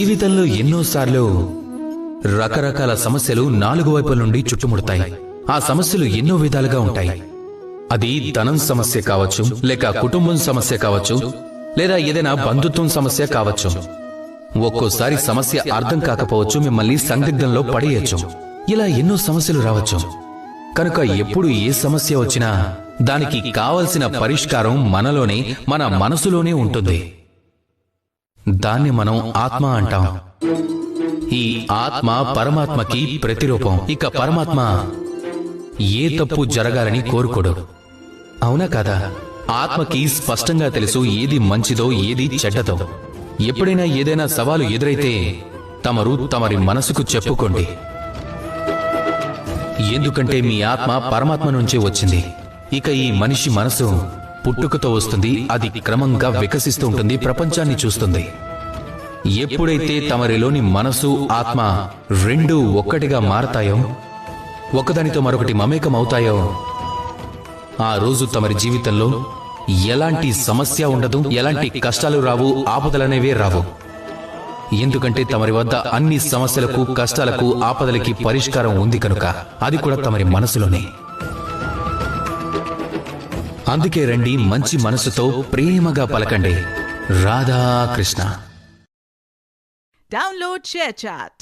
జీవితంలో ఎన్నోసార్లు రకరకాల సమస్యలు నాలుగు వైపుల నుండి చుట్టుముడతాయి. ఆ సమస్యలు ఎన్నో విధాలుగా ఉంటాయి. అది ధనం సమస్య కావచ్చు, లేక కుటుంబం సమస్య కావచ్చు, లేదా ఏదైనా బంధుత్వం సమస్య కావచ్చు. ఒక్కోసారి సమస్య అర్థం కాకపోవచ్చు, మిమ్మల్ని సందిగ్ధంలో పడేయచ్చు. ఇలా ఎన్నో సమస్యలు రావచ్చు. కనుక ఎప్పుడు ఏ సమస్య వచ్చినా దానికి కావలసిన పరిష్కారం మనలోనే, మన మనసులోనే ఉంటుంది. దాన్ని మనం ఆత్మ అంటాం. ఈ ఆత్మ పరమాత్మకి ప్రతిరూపం. ఇక పరమాత్మ ఏ తప్పు జరగాలని కోరుకోడు, అవునా కాదా? ఆత్మకి స్పష్టంగా తెలుసు ఏది మంచిదో ఏది చెడ్డదో. ఎప్పుడైనా ఏదైనా సవాలు ఎదురైతే తమరి మనసుకు చెప్పుకోండి. ఎందుకంటే మీ ఆత్మ పరమాత్మ నుంచే వచ్చింది. ఇక ఈ మనిషి మనసు పుట్టుకతో వస్తుంది. అది క్రమంగా వికసిస్తూ ఉంటుంది, ప్రపంచాన్ని చూస్తుంది. ఎప్పుడైతే తమరిలోని మనసు ఆత్మ రెండు ఒక్కటిగా మారతాయో, ఒకదానితో మరొకటి మమేకం అవుతాయో, ఆ రోజు తమరి జీవితంలో ఎలాంటి సమస్య ఉండదు, ఎలాంటి కష్టాలు రావు, ఆపదలనేవే రావు. ఎందుకంటే తమరి వద్ద అన్ని సమస్యలకు, కష్టాలకు, ఆపదలకి పరిష్కారం ఉంది కనుక. అది కూడా తమరి మనసులోనే. అందుకే రండి, మంచి మనసుతో ప్రేమగా పలకండి, రాధా కృష్ణ. Download ShareChat.